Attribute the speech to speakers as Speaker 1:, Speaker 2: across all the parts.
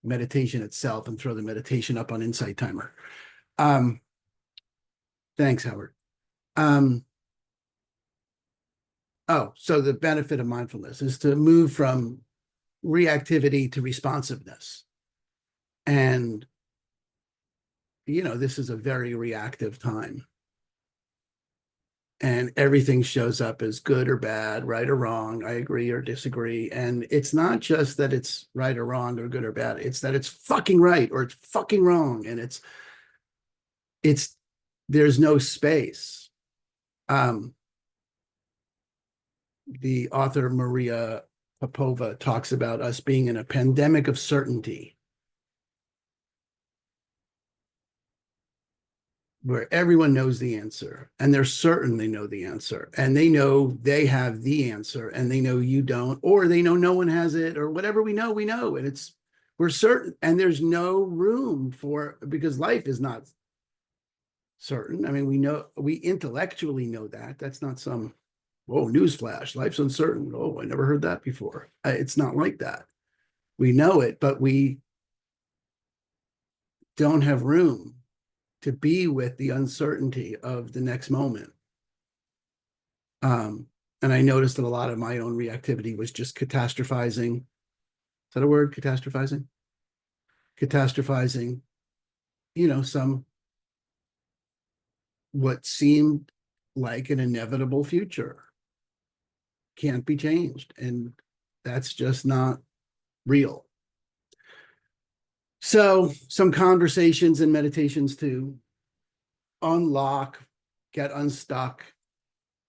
Speaker 1: meditation itself and throw the meditation up on Insight Timer. Um, thanks, Howard. So the benefit of mindfulness is to move from reactivity to responsiveness. And, this is a very reactive time. And everything shows up as good or bad, right or wrong, I agree or disagree. And it's not just that it's right or wrong or good or bad, it's that it's fucking right or it's fucking wrong. And there's no space. The author Maria Popova talks about us being in a pandemic of certainty, where everyone knows the answer and they're certain they know the answer and they know they have the answer and they know you don't, or they know no one has it, or whatever we know, and we're certain, and there's no room because life is not certain. I mean, we intellectually know that. That's not some, whoa, newsflash, life's uncertain. Oh, I never heard that before. It's not like that. We know it, but we don't have room to be with the uncertainty of the next moment. And I noticed that a lot of my own reactivity was just catastrophizing. Is that a word? Catastrophizing? Catastrophizing, what seemed like an inevitable future can't be changed. And that's just not real. So some conversations and meditations to unlock, get unstuck,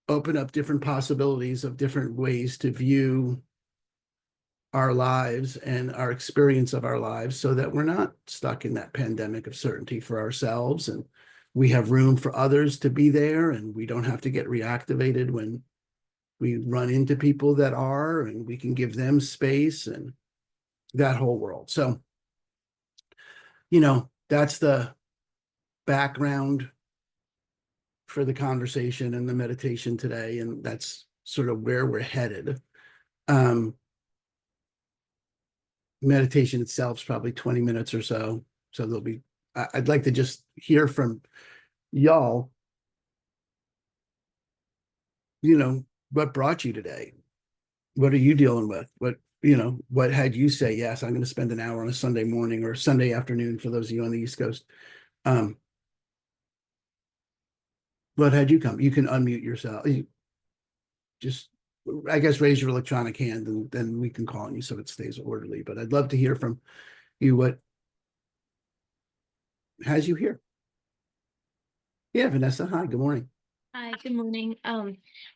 Speaker 1: open up different possibilities of different ways to view our lives and our experience of our lives, so that we're not stuck in that pandemic of certainty for ourselves, and we have room for others to be there, and we don't have to get reactivated when we run into people that are, and we can give them space and that whole world. So, that's the background for the conversation and the meditation today. And that's sort of where we're headed. Meditation itself is probably 20 minutes or so. So I'd like to just hear from y'all, what brought you today? What are you dealing with? What had you say, yes, I'm going to spend an hour on a Sunday morning or Sunday afternoon for those of you on the East Coast. What had you come? You can unmute yourself. Just, I guess, raise your electronic hand, and then we can call on you so it stays orderly. But I'd love to hear from you what has you here. Yeah, Vanessa. Hi, good morning.
Speaker 2: Hi, good morning.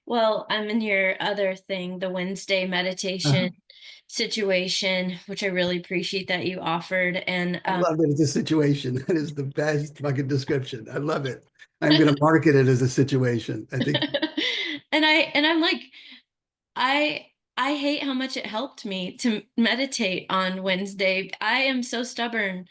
Speaker 2: Well, I'm in your other thing, the Wednesday meditation situation, which I really appreciate that you offered. And
Speaker 1: I love that it's a situation. That is the best fucking description. I love it. I'm going to market it as a situation, I think.
Speaker 2: I'm like, I hate how much it helped me to meditate on Wednesday. I am so stubborn,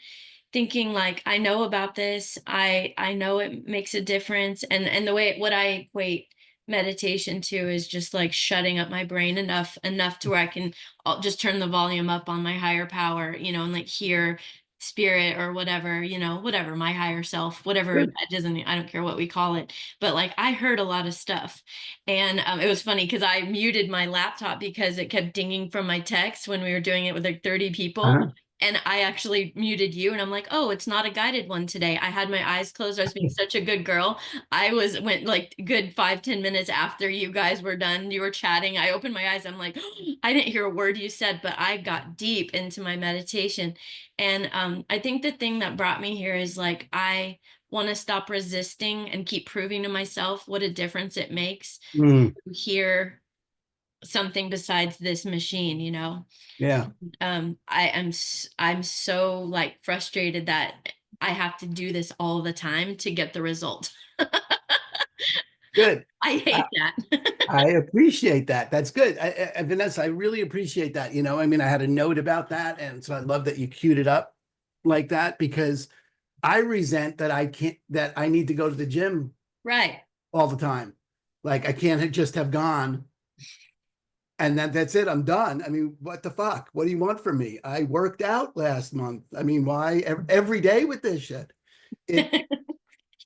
Speaker 2: thinking like I know about this. I know it makes a difference, and the way what I equate meditation to is just like shutting up my brain enough to where I can just turn the volume up on my higher power, and like hear spirit or whatever, whatever, my higher self, whatever.
Speaker 1: Sure.
Speaker 2: It doesn't, I don't care what we call it, but like I heard a lot of stuff. And it was funny because I muted my laptop because it kept dinging from my text when we were doing it with like 30 people. And I actually muted you, and I'm like, oh, it's not a guided one today. I had my eyes closed. I was being such a good girl. Went like good 5-10 minutes after you guys were done. You were chatting. I opened my eyes. I'm like, oh, I didn't hear a word you said, but I got deep into my meditation. And I think the thing that brought me here is like, I want to stop resisting and keep proving to myself what a difference it makes to hear something besides this machine,
Speaker 1: Yeah.
Speaker 2: I'm so like frustrated that I have to do this all the time to get the result.
Speaker 1: Good.
Speaker 2: I hate that.
Speaker 1: I appreciate that. That's good. Vanessa, I really appreciate that. I mean, I had a note about that. And so I love that you queued it up like that, because I resent that that I need to go to the gym
Speaker 2: Right.
Speaker 1: all the time. Like I can't just have gone and that's it. I'm done. I mean, what the fuck? What do you want from me? I worked out last month. I mean, why every day with this shit? It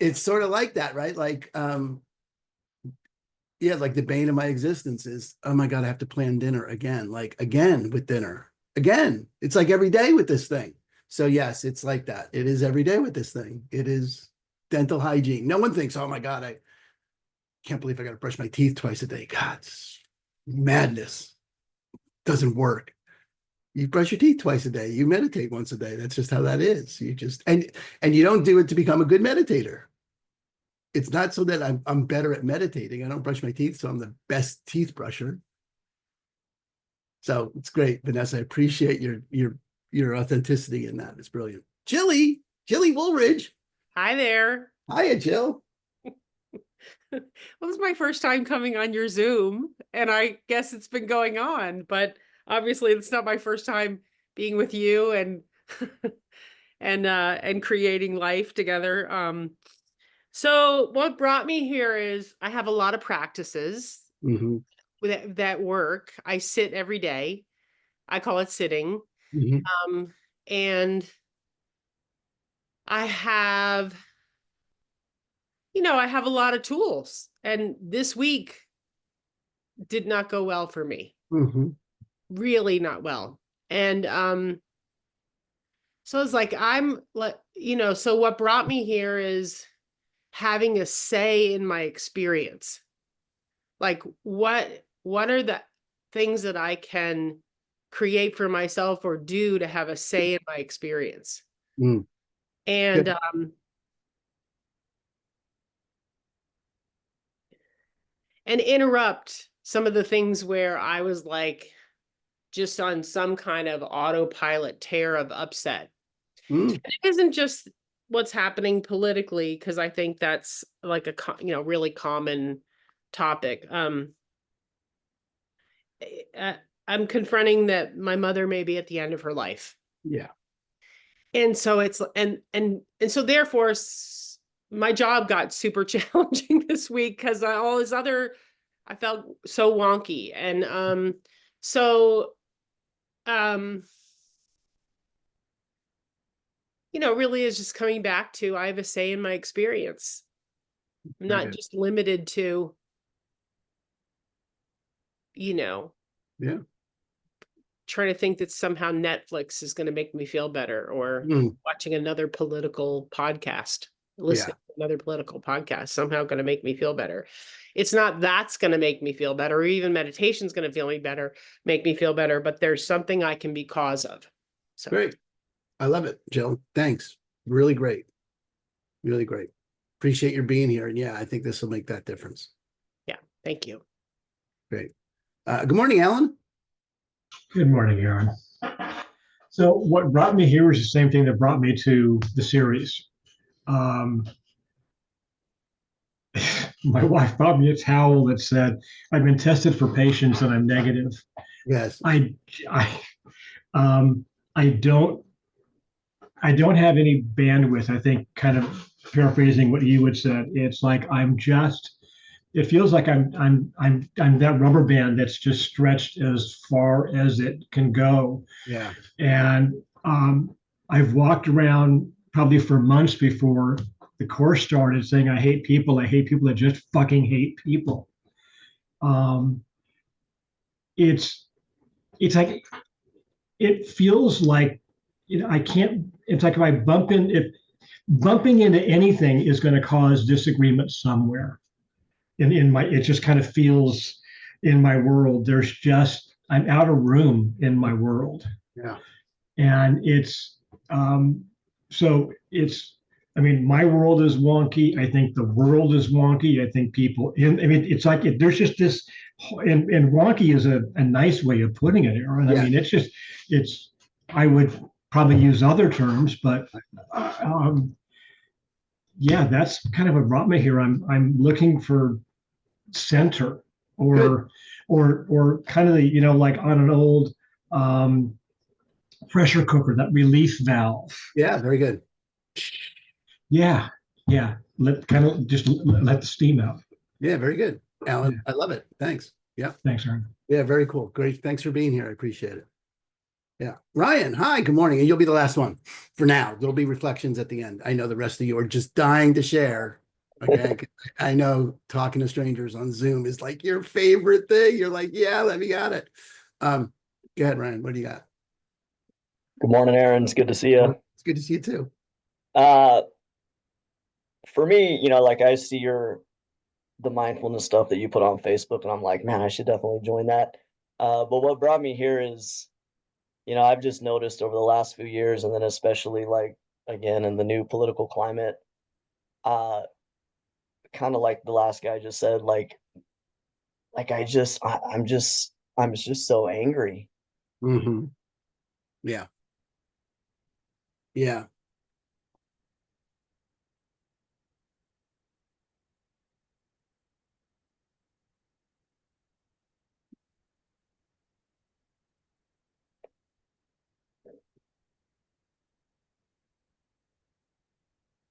Speaker 1: it's sort of like that, right? Like, yeah, like the bane of my existence is, oh my God, I have to plan dinner again, like again with dinner. Again. It's like every day with this thing. So yes, it's like that. It is every day with this thing. It is dental hygiene. No one thinks, oh my God, I can't believe I got to brush my teeth twice a day. God, it's madness. Doesn't work. You brush your teeth twice a day. You meditate once a day. That's just how that is. You just and you don't do it to become a good meditator. It's not so that I'm better at meditating. I don't brush my teeth, so I'm the best teeth brusher. So it's great, Vanessa. I appreciate your authenticity in that. It's brilliant. Jilly Woolridge.
Speaker 3: Hi there.
Speaker 1: Hiya, Jill.
Speaker 3: Well, this is my first time coming on your Zoom, and I guess it's been going on, but obviously it's not my first time being with you and and creating life together. So what brought me here is I have a lot of practices
Speaker 1: Mm-hmm.
Speaker 3: that work. I sit every day. I call it sitting.
Speaker 1: Mm-hmm.
Speaker 3: And I have, I have a lot of tools. And this week did not go well for me.
Speaker 1: Mm-hmm.
Speaker 3: Really not well. And so it's like I'm like, so what brought me here is having a say in my experience. Like what are the things that I can create for myself or do to have a say in my experience?
Speaker 1: Mm.
Speaker 3: And and interrupt some of the things where I was like just on some kind of autopilot tear of upset.
Speaker 1: Mm.
Speaker 3: It isn't just what's happening politically, because I think that's like a really common topic. I'm confronting that my mother may be at the end of her life.
Speaker 1: Yeah.
Speaker 3: And so it's and so therefore my job got super challenging this week because all this other I felt so wonky. And so really is just coming back to I have a say in my experience. I'm not just limited to,
Speaker 1: Yeah.
Speaker 3: trying to think that somehow Netflix is going to make me feel better, or watching another political podcast, listening to another political podcast somehow going to make me feel better. It's not that's going to make me feel better, or even meditation's going to make me feel better, but there's something I can be cause of. So
Speaker 1: great. I love it, Jill. Thanks. Really great. Really great. Appreciate your being here. And yeah, I think this will make that difference.
Speaker 3: Yeah. Thank you.
Speaker 1: Great. Good morning, Alan.
Speaker 4: Good morning, Aaron. So what brought me here was the same thing that brought me to the series. My wife bought me a towel that said, "I've been tested for patience and I'm negative."
Speaker 1: Yes.
Speaker 4: I don't have any bandwidth. I think, kind of paraphrasing what you had said, it's like it feels like I'm that rubber band that's just stretched as far as it can go.
Speaker 1: Yeah.
Speaker 4: And I've walked around probably for months before the course started saying, I hate people that just fucking hate people. It's like, it feels like, I can't, it's like if bumping into anything is going to cause disagreement somewhere. It just kind of feels in my world, I'm out of room in my world.
Speaker 1: Yeah.
Speaker 4: And my world is wonky. I think the world is wonky. I think it's like, there's just this, and wonky is a nice way of putting it, Aaron.
Speaker 1: Yeah.
Speaker 4: I mean, I would probably use other terms, but yeah, that's kind of what brought me here. I'm looking for center, or kind of the, like on an old pressure cooker, that relief valve.
Speaker 1: Yeah, very good.
Speaker 4: Yeah. Let the steam out.
Speaker 1: Yeah, very good, Alan. Yeah. I love it. Thanks. Yeah.
Speaker 4: Thanks, Aaron.
Speaker 1: Yeah, very cool. Great. Thanks for being here. I appreciate it. Yeah. Ryan, hi, good morning. And you'll be the last one for now. There'll be reflections at the end. I know the rest of you are just dying to share. Okay. I know talking to strangers on Zoom is like your favorite thing. You're like, yeah, let me got it. Go ahead, Ryan. What do you got?
Speaker 5: Good morning, Aaron. It's good to see you.
Speaker 1: It's good to see you too.
Speaker 5: For me, like I see the mindfulness stuff that you put on Facebook, and I'm like, man, I should definitely join that. But what brought me here is, I've just noticed over the last few years, and then especially like again in the new political climate, kind of like the last guy just said, I'm just so angry.
Speaker 1: Mm-hmm. Yeah. Yeah.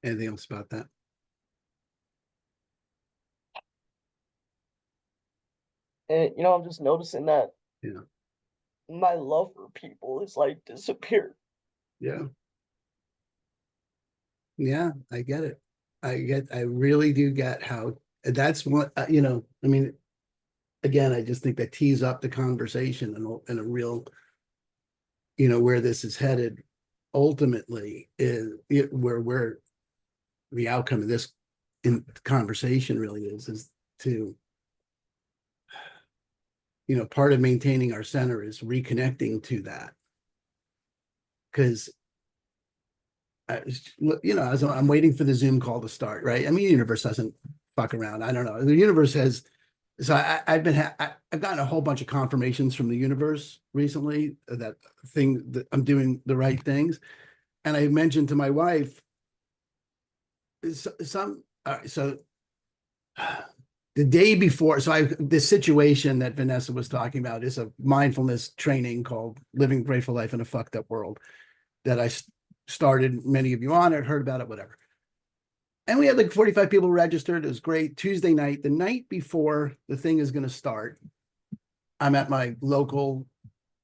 Speaker 1: Anything else about that?
Speaker 5: And I'm just noticing that
Speaker 1: Yeah.
Speaker 5: my love for people is like disappeared.
Speaker 1: Yeah. Yeah, I get it. I really do get how that's what, I mean, again, I just think that tees up the conversation in a real, where this is headed ultimately is where the outcome of this conversation really is to, part of maintaining our center is reconnecting to that. Because as I'm waiting for the Zoom call to start, right? I mean, the universe doesn't fuck around. I don't know. The universe has. So I've gotten a whole bunch of confirmations from the universe recently that I'm doing the right things, and I mentioned to my wife so the day before. So this situation that Vanessa was talking about is a mindfulness training called "Living a Grateful Life in a Fucked Up World" that I started. Many of you on it, heard about it, whatever. And we had like 45 people registered. It was great. Tuesday night, the night before the thing is going to start, I'm at my local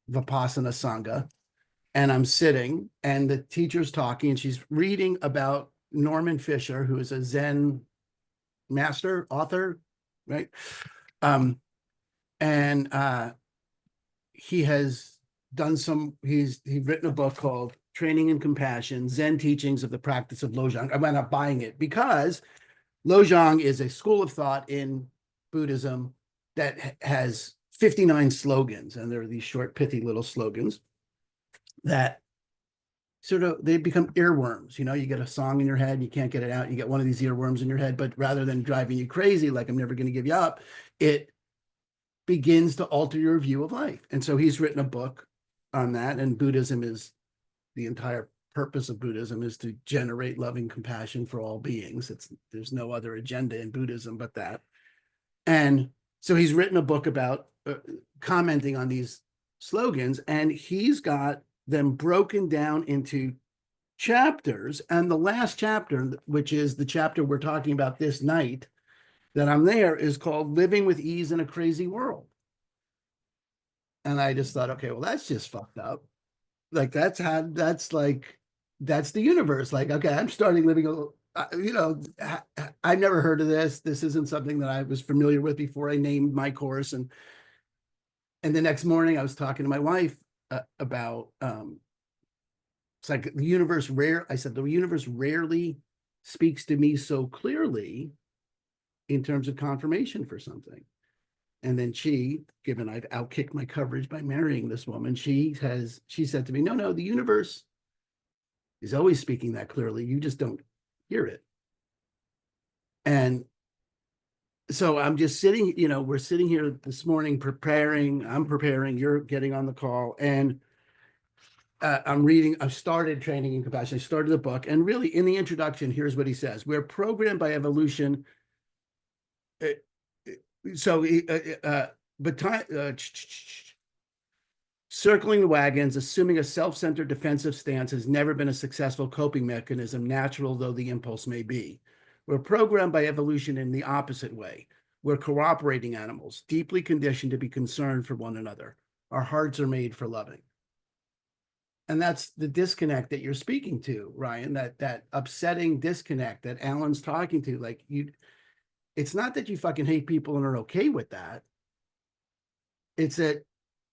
Speaker 1: Vipassana Sangha, and I'm sitting, and the teacher's talking, and she's reading about Norman Fisher, who is a Zen master, author, right? And he has done he's written a book called Training in Compassion, Zen Teachings of the Practice of Lojong. I wound up buying it because Lojong is a school of thought in Buddhism that has 59 slogans, and there are these short, pithy little slogans that sort of, they become earworms. You get a song in your head, you can't get it out, you get one of these earworms in your head, but rather than driving you crazy, like I'm never going to give you up, it begins to alter your view of life. And so he's written a book on that, and Buddhism is, the entire purpose of Buddhism is to generate loving compassion for all beings. There's no other agenda in Buddhism but that. And so he's written a book about commenting on these slogans, and he's got them broken down into chapters. And the last chapter, which is the chapter we're talking about this night that I'm there, is called Living with Ease in a Crazy World. And I just thought, okay, well, that's just fucked up. Like that's the universe. Like, okay, I'm starting living I've never heard of this. This isn't something that I was familiar with before I named my course. And the next morning I was talking to my wife about, it's like the universe I said, the universe rarely speaks to me so clearly in terms of confirmation for something. And then given I've outkicked my coverage by marrying this woman, she said to me, no, the universe is always speaking that clearly. You just don't hear it. And so I'm just sitting, we're sitting here this morning I'm preparing, you're getting on the call, and I've started Training in Compassion. I started the book, and really in the introduction, here's what he says. We're programmed by evolution. Circling the wagons, assuming a self-centered defensive stance has never been a successful coping mechanism, natural though the impulse may be. We're programmed by evolution in the opposite way. We're cooperating animals, deeply conditioned to be concerned for one another. Our hearts are made for loving. And that's the disconnect that you're speaking to, Ryan, that upsetting disconnect that Alan's talking to. Like, it's not that you fucking hate people and are okay with that. It's that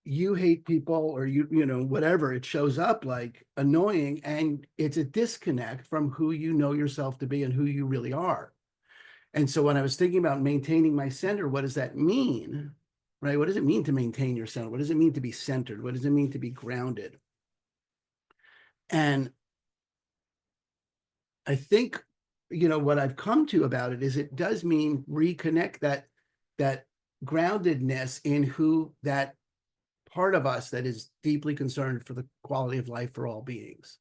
Speaker 1: you hate people, or you know, whatever, it shows up like annoying, and it's a disconnect from who you know yourself to be and who you really are. And so when I was thinking about maintaining my center, what does that mean? Right? What does it mean to maintain your center? What does it mean to be centered? What does it mean to be grounded? And I think, you know, what I've come to about it is it does mean reconnect that groundedness in who that part of us that is deeply concerned for the quality of life for all beings.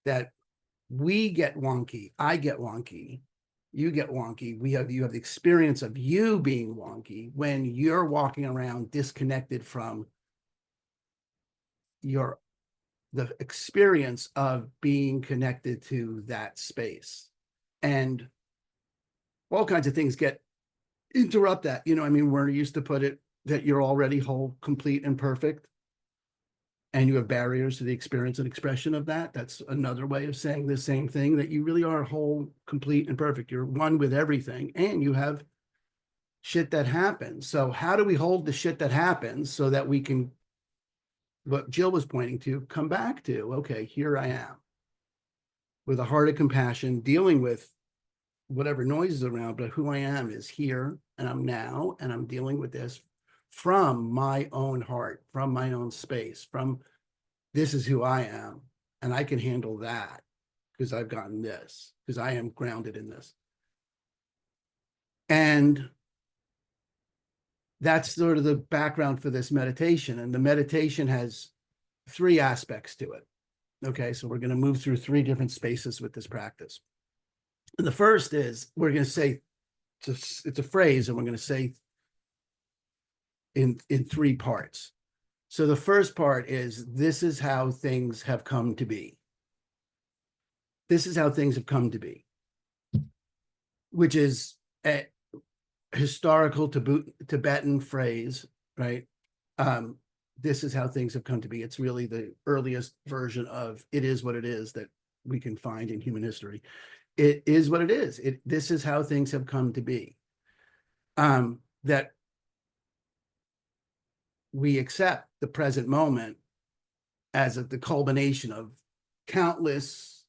Speaker 1: That we get wonky, I get wonky, you get wonky. You have the experience of you being wonky when you're walking around disconnected from the experience of being connected to that space. And all kinds of things interrupt that. You know, I mean, Werner used to put it that you're already whole, complete, and perfect, and you have barriers to the experience and expression of that. That's another way of saying the same thing, that you really are whole, complete, and perfect. You're one with everything, and you have shit that happens. So how do we hold the shit that happens so that we can, what Jill was pointing to, come back to, okay, here I am with a heart of compassion, dealing with whatever noise is around, but who I am is here, and I'm now, and I'm dealing with this from my own heart, from my own space, from this is who I am, and I can handle that because I've gotten this, because I am grounded in this. And that's sort of the background for this meditation. And the meditation has 3 aspects to it. Okay, so we're going to move through 3 different spaces with this practice. And the first is, we're going to say, it's a phrase, and we're going to say in 3 parts. So the first part is, this is how things have come to be. This is how things have come to be, which is a historical Tibetan phrase, right? This is how things have come to be. It's really the earliest version of it is what it is that we can find in human history. It is what it is. This is how things have come to be. That we accept the present moment as the culmination of countless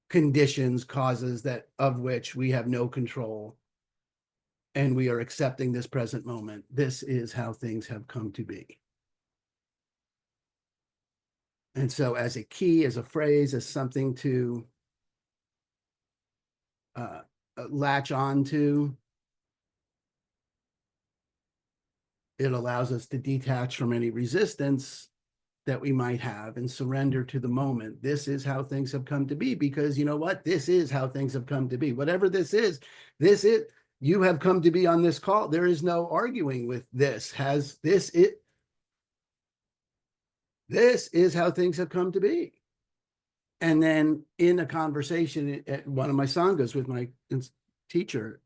Speaker 1: conditions, causes of which we have no control, and we are accepting this present moment. This is how things have come to be. And so, as a key, as a phrase, as something to latch on to, it allows us to detach from any resistance that we might have and surrender to the moment. This is how things have come to be, because you know what? This is how things have come to be. Whatever this is, you have come to be on this call. There is no arguing with this. This is how things have come to be. And then in a conversation at one of my sanghas with my teacher,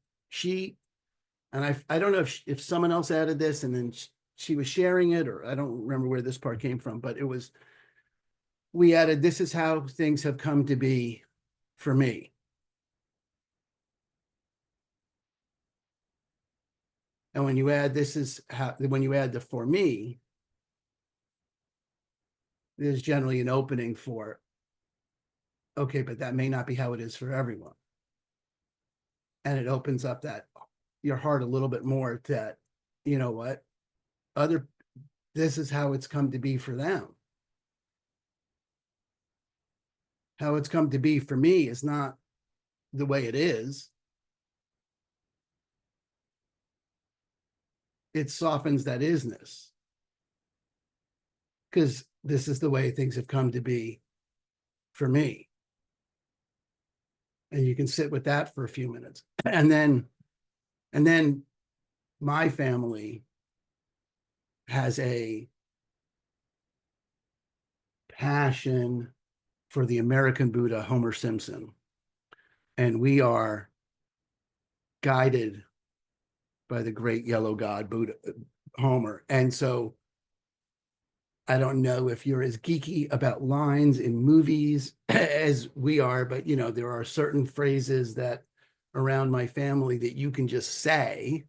Speaker 1: I don't know if someone else added this, and then she was sharing it, or I don't remember where this part came from, but we added, this is how things have come to be for me. And when you add when you add the for me, there's generally an opening for, okay, but that may not be how it is for everyone. And it opens up your heart a little bit more that, you know what, this is how it's come to be for them. How it's come to be for me is not the way it is. It softens that isness, because this is the way things have come to be for me. And you can sit with that for a few minutes. And then my family has a passion for the American Buddha, Homer Simpson. And we are guided by the great yellow god Buddha, Homer. And so I don't know if you're as geeky about lines in movies as we are, but you know, there are certain phrases that around my family that you can just say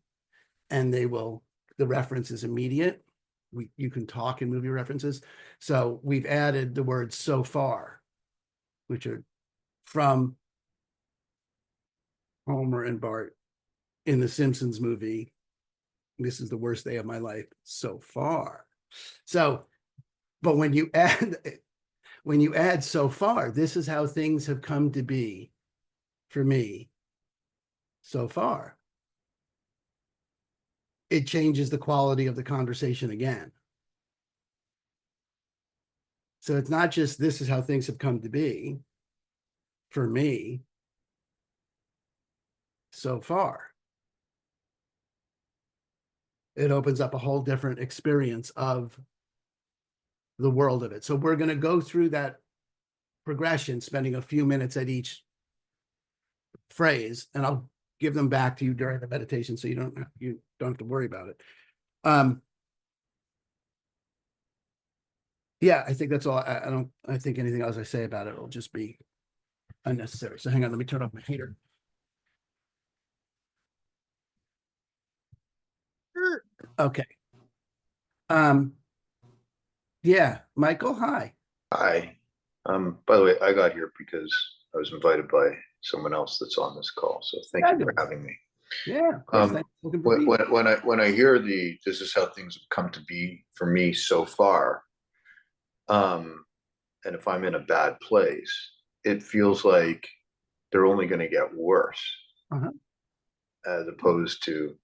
Speaker 1: and the reference is immediate. You can talk in movie references. So we've added the word so far, which are from Homer and Bart in the Simpsons movie. This is the worst day of my life so far. So, but when you add so far, this is how things have come to be for me so far. It changes the quality of the conversation again. So it's not just this is how things have come to be for me so far. It opens up a whole different experience of the world of it. So we're going to go through that progression, spending a few minutes at each phrase, and I'll give them back to you during the meditation so you don't have to worry about it. Yeah, I think that's all. I think anything else I say about it will just be unnecessary. So hang on, let me turn off my heater. Okay. Yeah, Michael, hi.
Speaker 6: Hi. By the way, I got here because I was invited by someone else that's on this call. So thank you for having me.
Speaker 1: Yeah, of course. Thanks. Looking for you.
Speaker 6: When I hear this is how things have come to be for me so far, and if I'm in a bad place, it feels like they're only going to get worse, as opposed to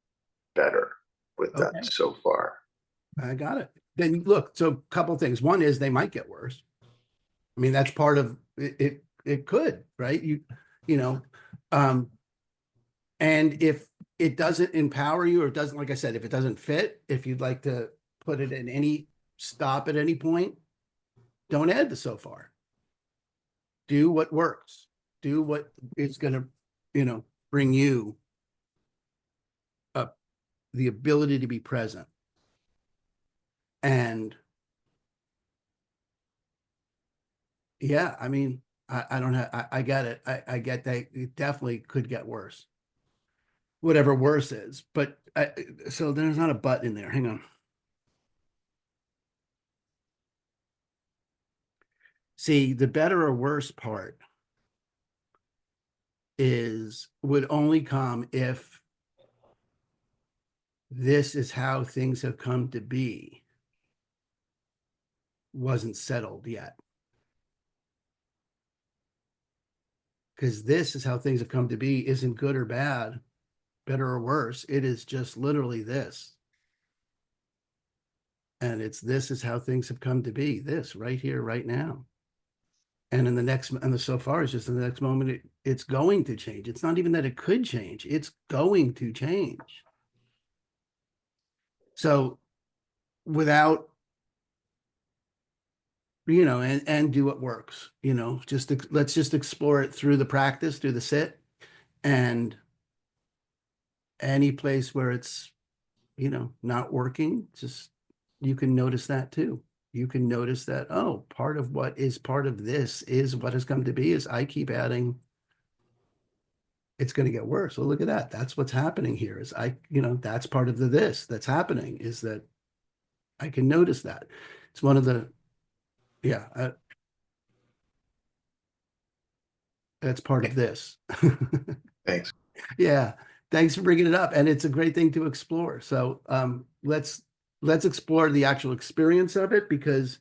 Speaker 6: better with that so far.
Speaker 1: I got it. Then look, so a couple of things. One is they might get worse. I mean, that's part of it. It could, right? You know, and if it doesn't empower you or it doesn't, like I said, if it doesn't fit, if you'd like to put it in any stop at any point, don't add the so far. Do what works. Do what is going to, bring you up the ability to be present. And yeah, I mean, I don't have, I get it. I get that it definitely could get worse. Whatever worse is, but so there's not a but in there. Hang on. See, the better or worse part would only come if this is how things have come to be wasn't settled yet. Because this is how things have come to be isn't good or bad, better or worse. It is just literally this. And this is how things have come to be, this right here, right now. And the so far is just in the next moment, it's going to change. It's not even that it could change. It's going to change. So without, and do what works, let's just explore it through the practice, through the sit, and any place where it's, not working, just, you can notice that too. You can notice that, oh, part of what is part of this is what has come to be is I keep adding, it's going to get worse. Well, look at that. That's what's happening here is that's part of this that's happening is that I can notice that. It's one of the, that's part of this.
Speaker 6: Thanks.
Speaker 1: Yeah. Thanks for bringing it up. And it's a great thing to explore. So let's explore the actual experience of it because,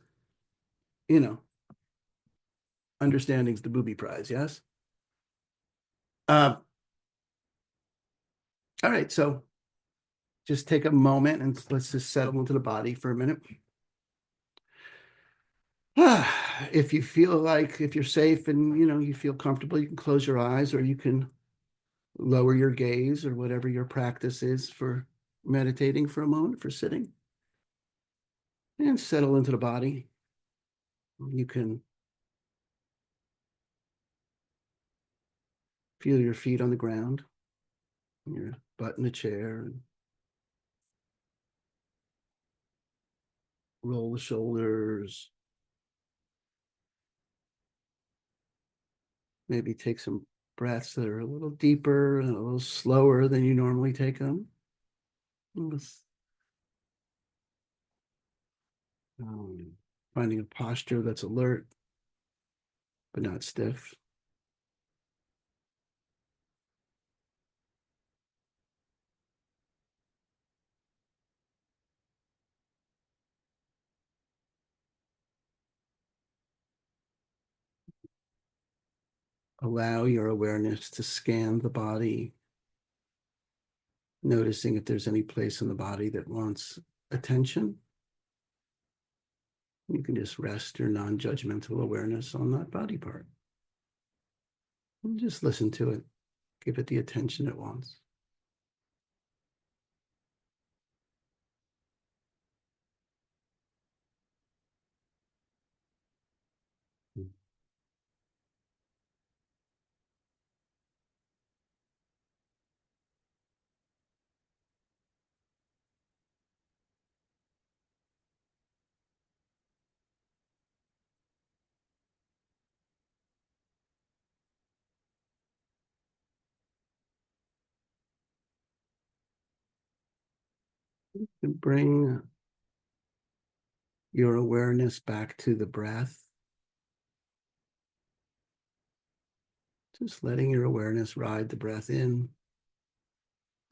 Speaker 1: understanding's the booby prize. Yes. All right. So just take a moment and let's just settle into the body for a minute. If you feel like, if you're safe and, you feel comfortable, you can close your eyes or you can lower your gaze or whatever your practice is for meditating for a moment, for sitting. And settle into the body. You can feel your feet on the ground. your butt in the chair, and roll the shoulders. Maybe take some breaths that are a little deeper and a little slower than you normally take them. Finding a posture that's alert, but not stiff. Allow your awareness to scan the body, noticing if there's any place in the body that wants attention. You can just rest your non-judgmental awareness on that body part. And just listen to it. Give it the attention it wants. And bring your awareness back to the breath. Just letting your awareness ride the breath in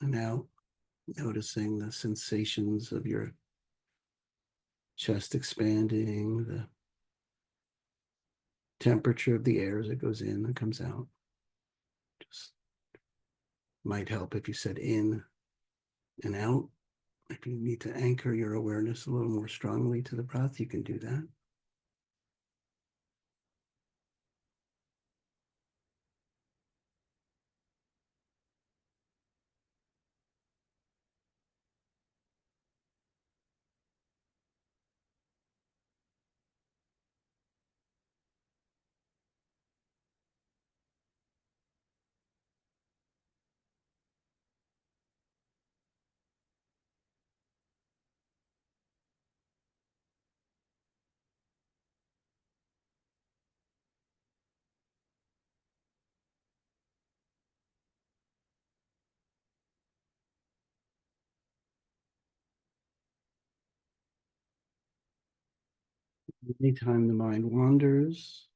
Speaker 1: and out, noticing the sensations of your chest expanding, the temperature of the air as it goes in and comes out. Just might help if you said in and out. If you need to anchor your awareness a little more strongly to the breath, you can do that. Anytime the mind wanders,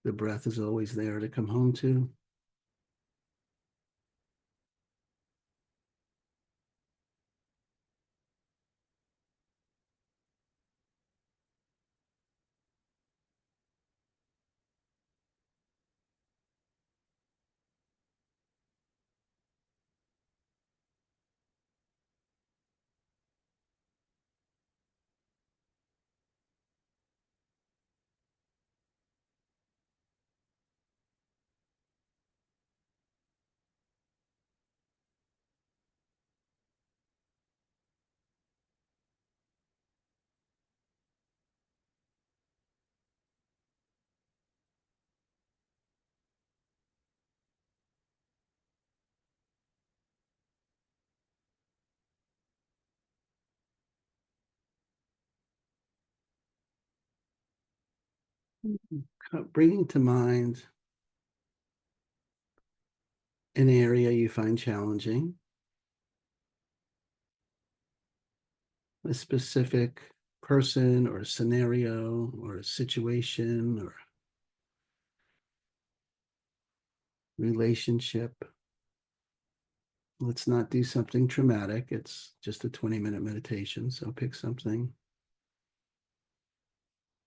Speaker 1: the breath is always there to come home to. Bringing to mind an area you find challenging, a specific person or a scenario or a situation or relationship. Let's not do something traumatic. It's just a 20-minute meditation. So pick something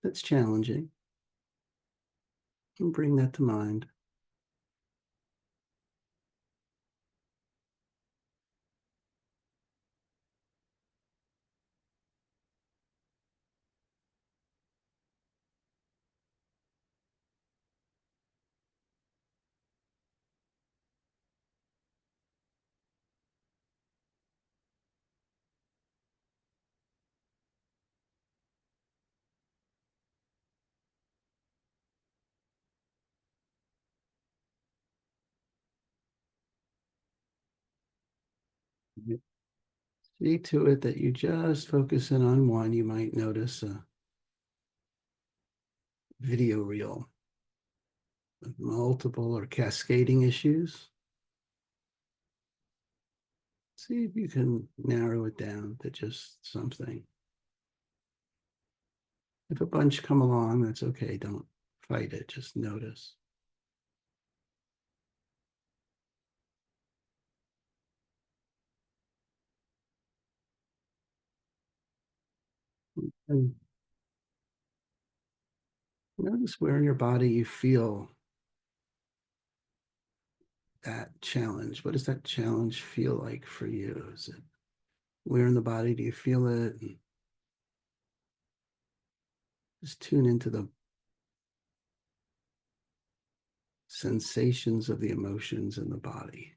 Speaker 1: that's challenging and bring that to mind. See to it that you just focus in on one. You might notice a video reel with multiple or cascading issues. See if you can narrow it down to just something. If a bunch come along, that's okay. Don't fight it. Just notice. And notice where in your body you feel that challenge. What does that challenge feel like for you? Is it where in the body do you feel it? And just tune into the sensations of the emotions in the body.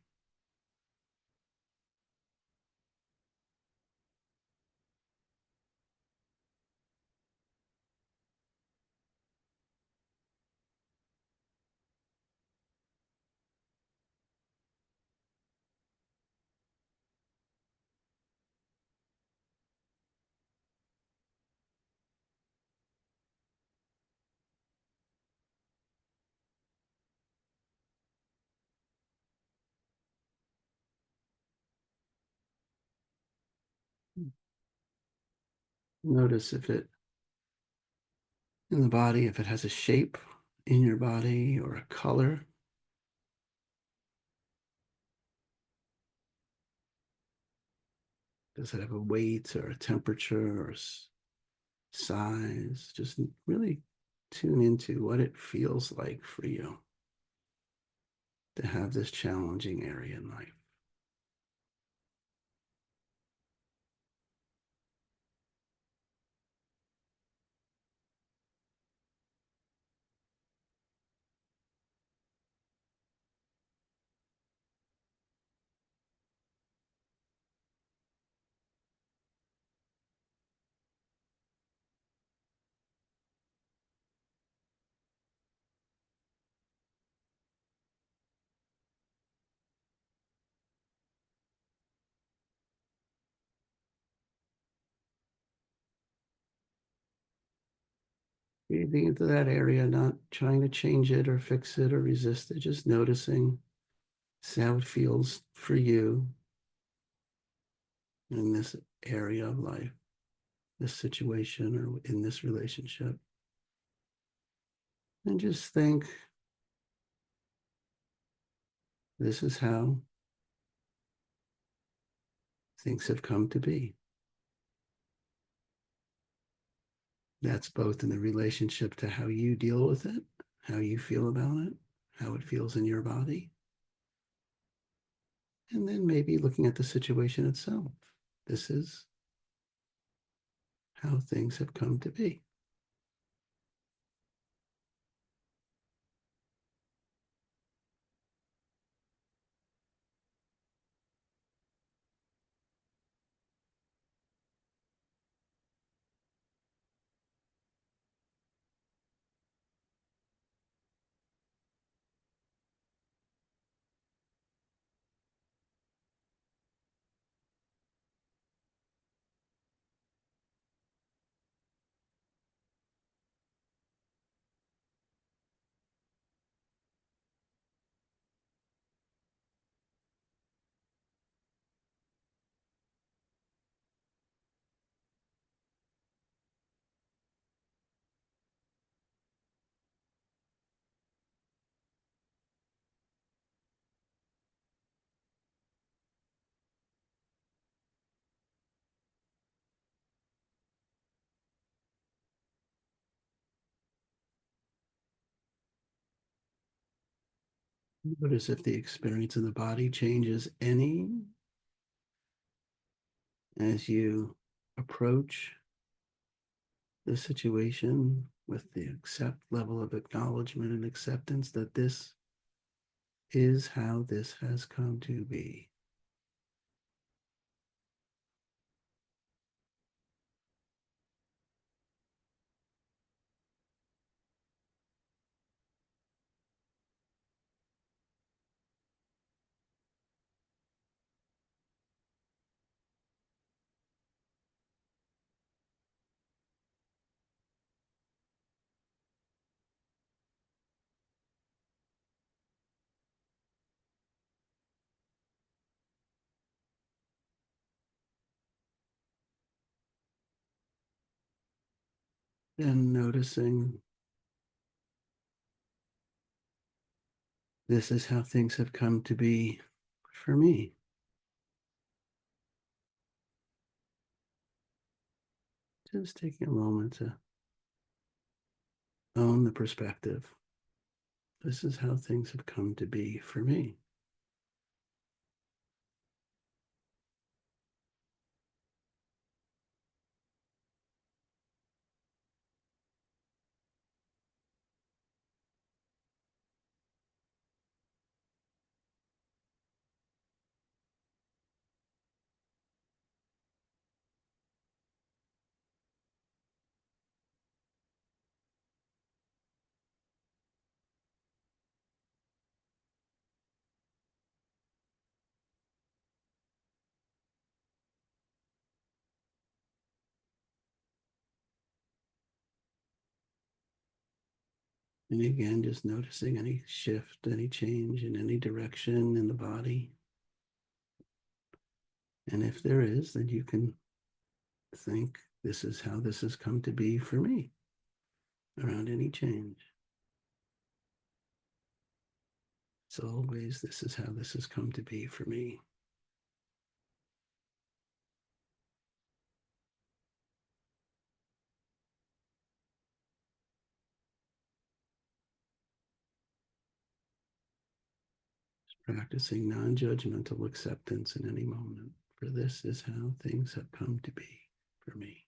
Speaker 1: Notice if it in the body, if it has a shape in your body or a color. Does it have a weight or a temperature or size? Just really tune into what it feels like for you to have this challenging area in life. Breathing into that area, not trying to change it or fix it or resist it, just noticing how it feels for you in this area of life, this situation, or in this relationship. And just think, this is how things have come to be. That's both in the relationship to how you deal with it, how you feel about it, how it feels in your body. And then maybe looking at the situation itself. This is how things have come to be. Notice if the experience in the body changes any as you approach the situation with the level of acknowledgement and acceptance that this is how this has come to be. And noticing this is how things have come to be for me. Just taking a moment to own the perspective. This is how things have come to be for me. And again, just noticing any shift, any change in any direction in the body. And if there is, then you can think, this is how this has come to be for me around any change. It's always, this is how this has come to be for me. Practicing non-judgmental acceptance in any moment, for this is how things have come to be for me.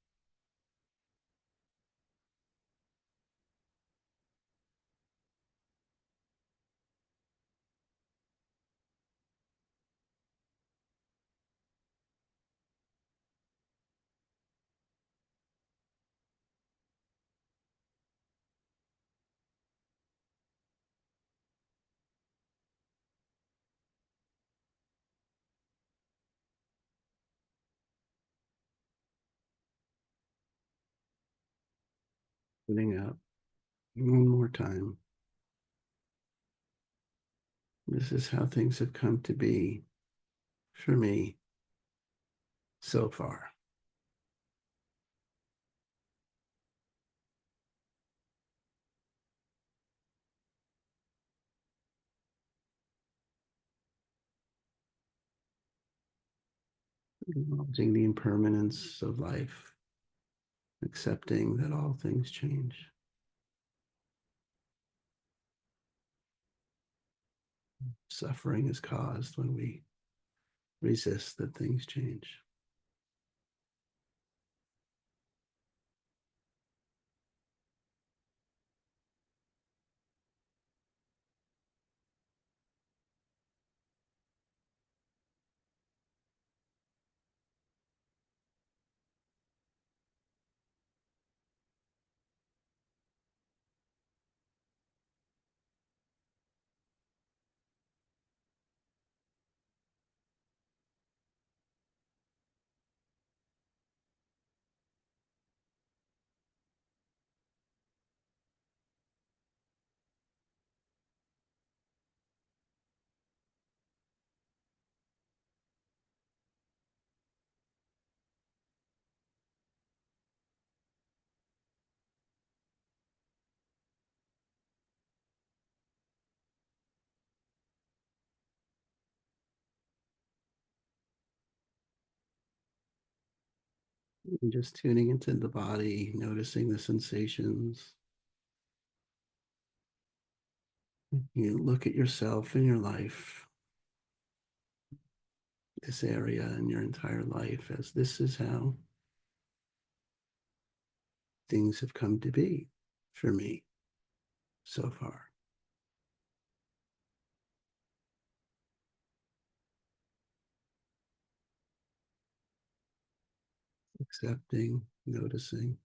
Speaker 1: Putting up one more time. This is how things have come to be for me so far. Acknowledging the impermanence of life, accepting that all things change. Suffering is caused when we resist that things change. And just tuning into the body, noticing the sensations. You look at yourself in your life, this area in your entire life, as this is how things have come to be for me so far. Accepting, noticing.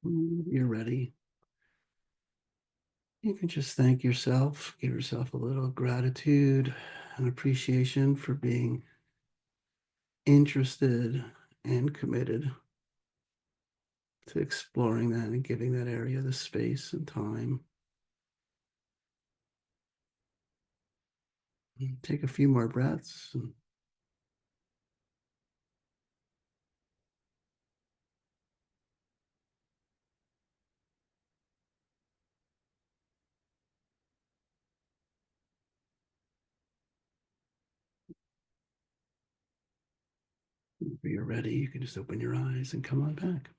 Speaker 1: You're ready. You can just thank yourself, give yourself a little gratitude and appreciation for being interested and committed to exploring that and giving that area the space and time. Take a few more breaths. And when you're ready, you can just open your eyes and come on back.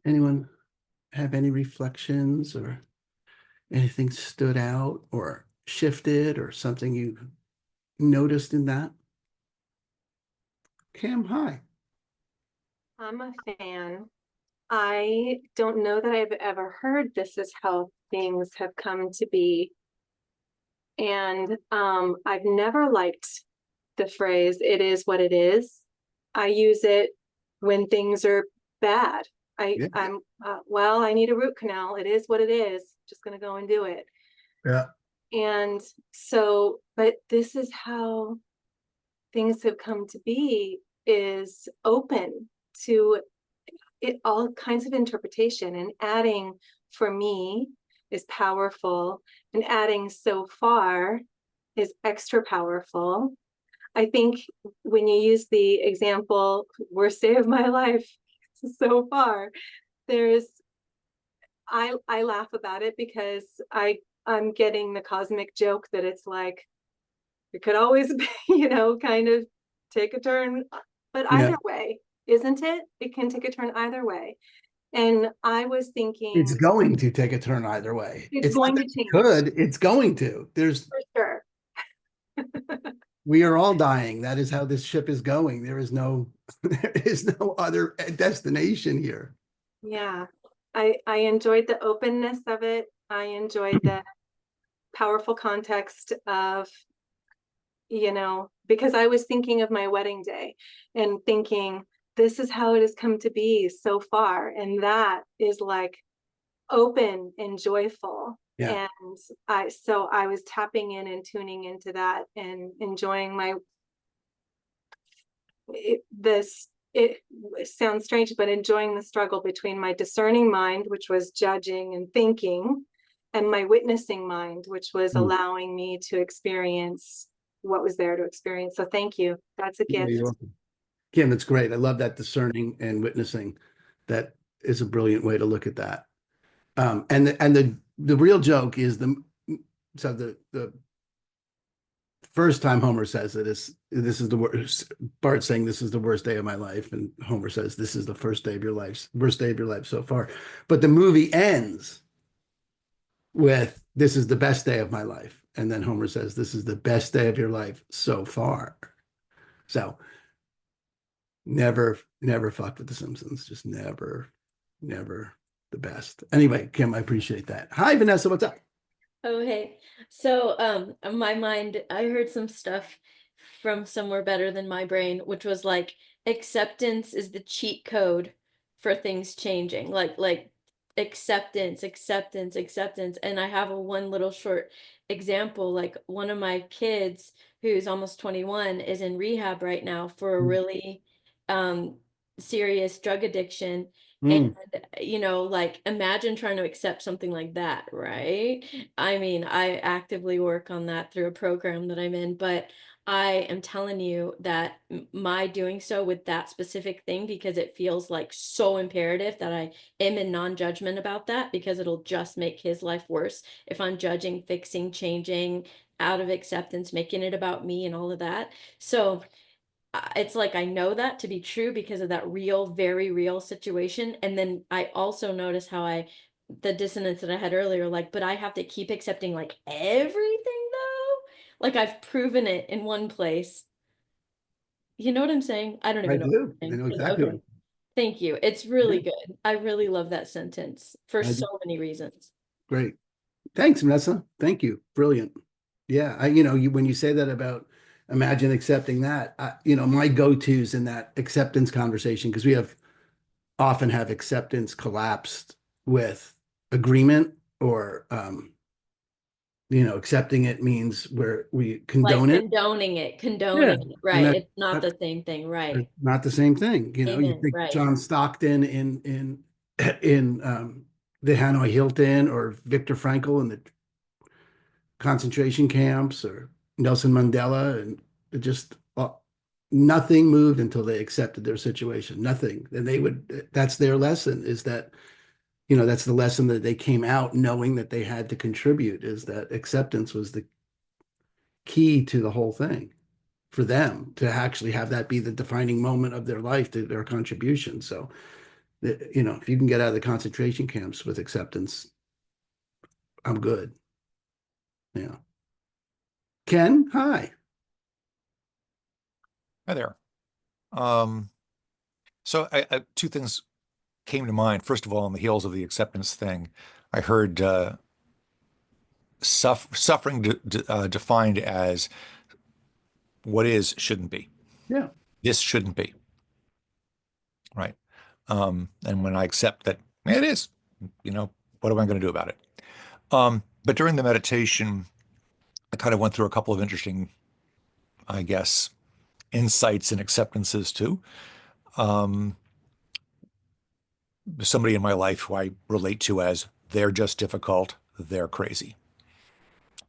Speaker 1: Anyone have any reflections or anything stood out or shifted or something you noticed in that? Cam, hi.
Speaker 7: I'm a fan. I don't know that I've ever heard this is how things have come to be. And I've never liked the phrase, it is what it is. I use it when things are bad. I'm well, I need a root canal. It is what it is. Just gonna go and do it.
Speaker 1: Yeah.
Speaker 7: And so, but this is how things have come to be, is open to it, all kinds of interpretation, and adding for me is powerful, and adding so far is extra powerful. I think when you use the example, worst day of my life so far, there's, I laugh about it because I'm getting the cosmic joke that it's like, it could always be, kind of take a turn, but either way, isn't it? It can take a turn either way. And I was thinking,
Speaker 1: It's going to take a turn either way.
Speaker 7: it's
Speaker 1: not
Speaker 7: going
Speaker 1: that
Speaker 7: to change.
Speaker 1: Could, it's going to. There's
Speaker 7: For sure.
Speaker 1: We are all dying. That is how this ship is going. There is no other destination here.
Speaker 7: Yeah. I enjoyed the openness of it. I enjoyed the powerful context of, because I was thinking of my wedding day and thinking, this is how it has come to be so far. And that is like open and joyful.
Speaker 1: Yeah.
Speaker 7: And I was tapping in and tuning into that and enjoying it sounds strange, but enjoying the struggle between my discerning mind, which was judging and thinking, and my witnessing mind, which was allowing me to experience what was there to experience. So thank you. That's a gift.
Speaker 1: You're welcome. Kim, it's great. I love that discerning and witnessing. That is a brilliant way to look at that. And the real joke is the first time Homer says it is, this is the worst. Bart saying this is the worst day of my life, and Homer says this is the worst day of your life so far. But the movie ends with this is the best day of my life, and then Homer says this is the best day of your life so far. So never fuck with the Simpsons. Just never the best. Anyway, Kim, I appreciate that. Hi, Vanessa. What's up?
Speaker 2: Oh, hey. So, my mind, I heard some stuff from somewhere better than my brain, which was like acceptance is the cheat code for things changing. Like acceptance. And I have a one little short example. Like one of my kids who's almost 21 is in rehab right now for a really serious drug addiction. And, like imagine trying to accept something like that, right? I mean, I actively work on that through a program that I'm in, but I am telling you that my doing so with that specific thing, because it feels like so imperative that I am in non-judgment about that, because it'll just make his life worse if I'm judging, fixing, changing out of acceptance, making it about me and all of that. So it's like I know that to be true because of that real, very real situation. And then I also notice how the dissonance that I had earlier, like, but I have to keep accepting like everything though. Like I've proven it in one place. You know what I'm saying? I don't
Speaker 1: I
Speaker 2: even know.
Speaker 1: do. I know exactly.
Speaker 2: Okay. Thank you. It's really good. I really love that sentence for
Speaker 1: I do.
Speaker 2: so many reasons.
Speaker 1: Great. Thanks, Vanessa. Thank you. Brilliant. Yeah, when you say that about imagine accepting that, my go-tos in that acceptance conversation, because we often have acceptance collapsed with agreement or accepting it means where we
Speaker 2: Like
Speaker 1: condone it.
Speaker 2: condoning it,
Speaker 1: Yeah.
Speaker 2: condoning it.
Speaker 1: And
Speaker 2: Right. It's not the same thing. Right.
Speaker 1: not the same thing. You
Speaker 2: Amen.
Speaker 1: think
Speaker 2: Right.
Speaker 1: John Stockton in the Hanoi Hilton, or Viktor Frankl in the concentration camps, or Nelson Mandela, and it just nothing moved until they accepted their situation. Nothing. And that's their lesson, is that, that's the lesson that they came out knowing that they had to contribute, is that acceptance was the key to the whole thing for them to actually have that be the defining moment of their life, to their contribution. So, if you can get out of the concentration camps with acceptance, I'm good. Yeah. Ken, hi.
Speaker 8: Hi there. So two things came to mind. First of all, on the heels of the acceptance thing, I heard suffering defined as what is shouldn't be.
Speaker 1: Yeah.
Speaker 8: This shouldn't be. Right. And when I accept that it is, what am I going to do about it? But during the meditation, I kind of went through a couple of interesting, I guess, insights and acceptances too. Somebody in my life who I relate to as they're just difficult, they're crazy.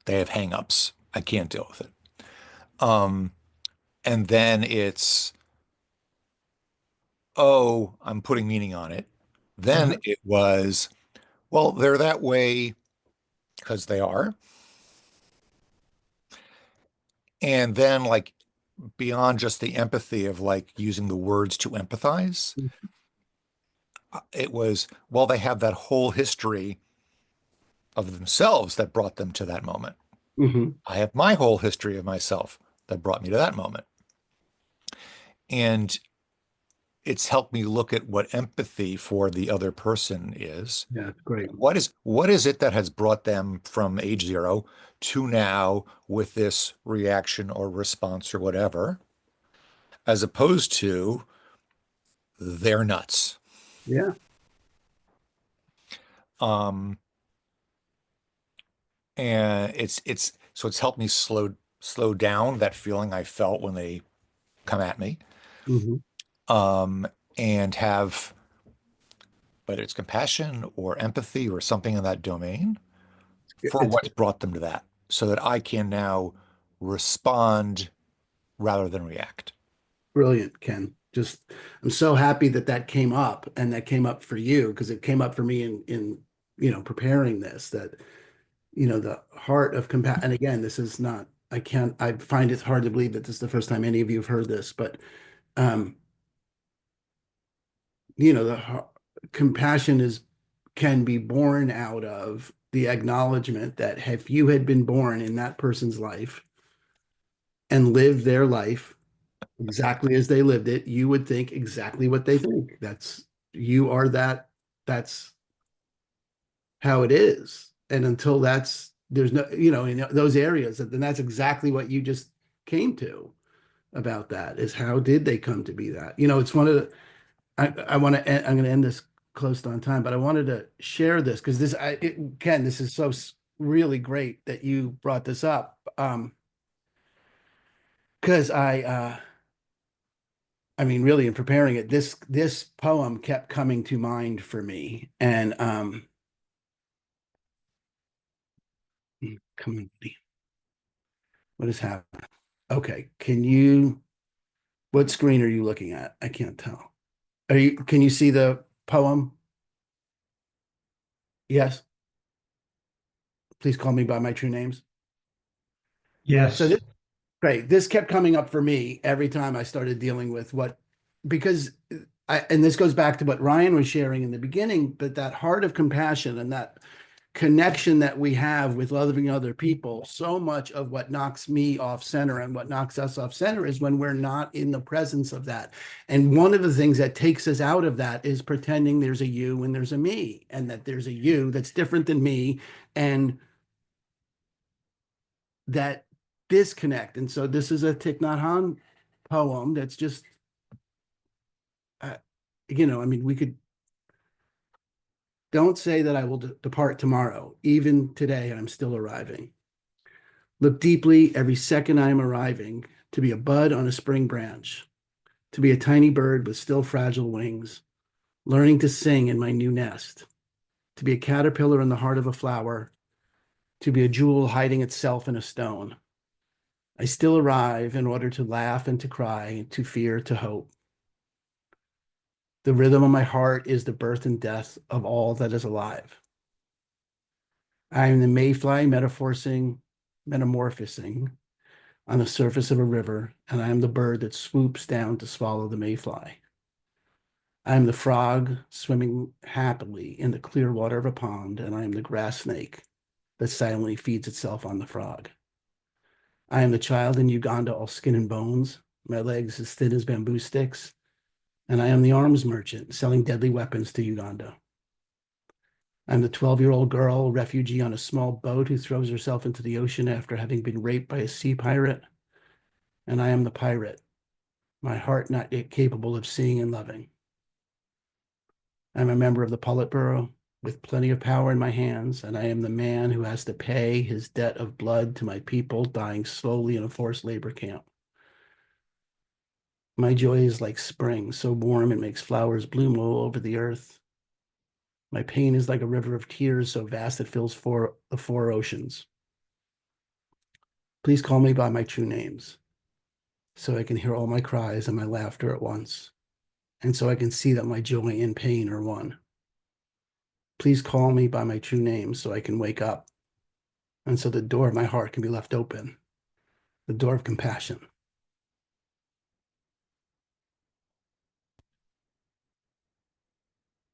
Speaker 8: They have hangups. I can't deal with it. And then it's, oh, I'm putting meaning on it. Then it was, well, they're that way because they are. And then, like, beyond just the empathy of like using the words to empathize, it was, well, they have that whole history of themselves that brought them to that moment. I have my whole history of myself that brought me to that moment. And it's helped me look at what empathy for the other person is.
Speaker 1: Yeah, great.
Speaker 8: What is it that has brought them from age 0 to now with this reaction or response or whatever, as opposed to they're nuts.
Speaker 1: Yeah.
Speaker 8: And it's helped me slow down that feeling I felt when they come at me. And have, whether it's compassion or empathy or something in that domain, for what's brought them to that, so that I can now respond rather than react.
Speaker 1: Brilliant, Ken. I'm so happy that came up, and that came up for you, because it came up for me in preparing this, that, the heart of compassion. And again, this is not, I find it hard to believe that this is the first time any of you have heard this, but, compassion can be born out of the acknowledgement that if you had been born in that person's life and lived their life exactly as they lived it, you would think exactly what they think. That's how it is. And until there's no, in those areas, then that's exactly what you just came to about that, is how did they come to be that? It's one of the, I'm going to end this close on time, but I wanted to share this because Ken, this is so really great that you brought this up. Because really, in preparing it, this poem kept coming to mind for me. And come on, buddy. What is happening? Okay, what screen are you looking at? I can't tell. Can you see the poem? Yes. Please call me by my true names.
Speaker 4: Yes.
Speaker 1: So great. This kept coming up for me every time I started dealing with because and this goes back to what Ryan was sharing in the beginning, but that heart of compassion and that connection that we have with loving other people, so much of what knocks me off center and what knocks us off center is when we're not in the presence of that. And one of the things that takes us out of that is pretending there's a you and there's a me, and that there's a you that's different than me, and that disconnect. And so this is a Thich Nhat Hanh poem that's just, you know, I mean, we could, don't say that I will depart tomorrow. Even today, I'm still arriving. Look deeply every second I am arriving, to be a bud on a spring branch, to be a tiny bird with still fragile wings, learning to sing in my new nest, to be a caterpillar in the heart of a flower, to be a jewel hiding itself in a stone. I still arrive in order to laugh and to cry, to fear, to hope. The rhythm of my heart is the birth and death of all that is alive. I am the mayfly metamorphosing on the surface of a river, and I am the bird that swoops down to swallow the mayfly. I am the frog swimming happily in the clear water of a pond, and I am the grass snake that silently feeds itself on the frog. I am the child in Uganda, all skin and bones, my legs as thin as bamboo sticks, and I am the arms merchant selling deadly weapons to Uganda. I'm the 12-year-old girl, refugee on a small boat who throws herself into the ocean after having been raped by a sea pirate. And I am the pirate, my heart not yet capable of seeing and loving. I'm a member of the Politburo with plenty of power in my hands, and I am the man who has to pay his debt of blood to my people dying slowly in a forced labor camp. My joy is like spring, so warm it makes flowers bloom all over the earth. My pain is like a river of tears so vast it fills the four oceans. Please call me by my true names, so I can hear all my cries and my laughter at once, and so I can see that my joy and pain are one. Please call me by my true names so I can wake up, and so the door of my heart can be left open, the door of compassion.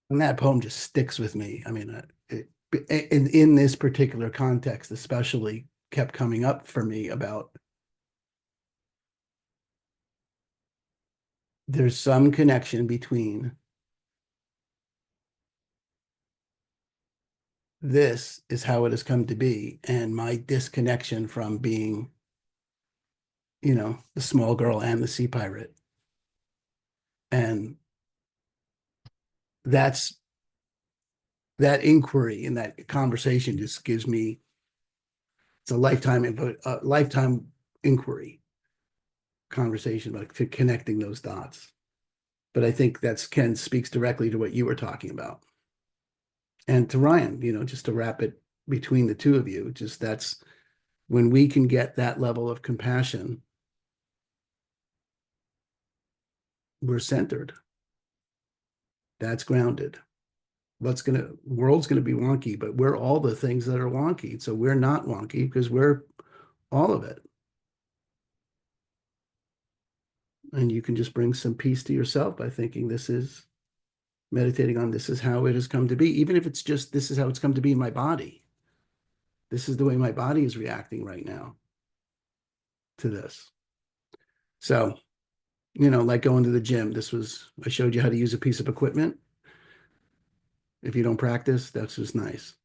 Speaker 1: And that poem just sticks with me. I mean, in this particular context, especially, kept coming up for me about there's some connection between this is how it has come to be and my disconnection from being, you know, the small girl and the sea pirate. And that inquiry and that conversation just gives me, it's a lifetime inquiry conversation about connecting those dots. But I think Ken speaks directly to what you were talking about. And to Ryan, you know, just to wrap it between the two of you, just that's when we can get that level of compassion, we're centered. That's grounded. World's gonna be wonky, but we're all the things that are wonky. So we're not wonky because we're all of it. And you can just bring some peace to yourself by thinking meditating on this is how it has come to be, even if it's just this is how it's come to be in my body. This is the way my body is reacting right now to this. So, you know, like going to the gym, I showed you how to use a piece of equipment. If you don't practice, that's just nice.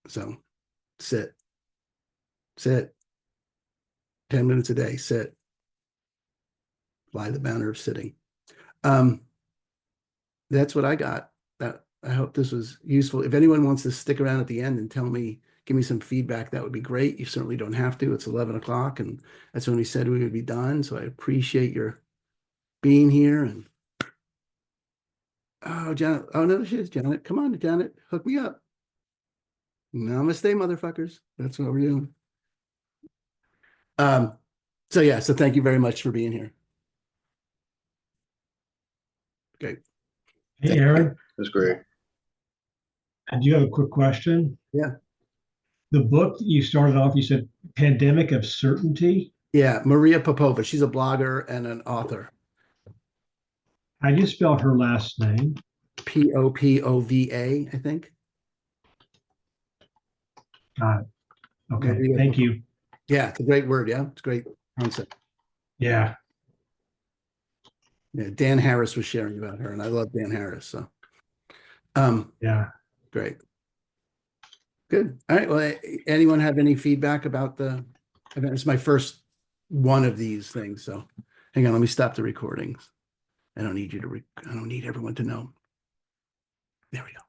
Speaker 1: So sit, 10 minutes a day, sit, fly the banner of sitting. That's what I got. I hope this was useful. If anyone wants to stick around at the end and give me some feedback, that would be great. You certainly don't have to. It's 11 o'clock and that's when we said we would be done. So I appreciate your being here. And oh, Janet. Oh, no, she is Janet. Come on, Janet. Hook me up. Namaste, motherfuckers. That's what we're doing. So thank you very much for being here. Okay.
Speaker 4: Hey, Aaron.
Speaker 6: It was great.
Speaker 4: I do have a quick question.
Speaker 1: Yeah.
Speaker 4: The book that you started off, you said Pandemic of Certainty.
Speaker 1: Yeah, Maria Popova. She's a blogger and an author.
Speaker 4: How do you spell her last name?
Speaker 1: Popova, I think.
Speaker 4: Okay,
Speaker 1: Yeah,
Speaker 4: thank you.
Speaker 1: Yeah, it's a great word. Yeah, it's a great concept.
Speaker 4: Yeah.
Speaker 1: Yeah, Dan Harris was sharing about her, and I love Dan Harris. So,
Speaker 4: Yeah.
Speaker 1: great. Good. All right. Well, anyone have any feedback about the event? It's my first one of these things. So hang on, let me stop the recordings. I don't need you to, I don't need everyone to know. There we go.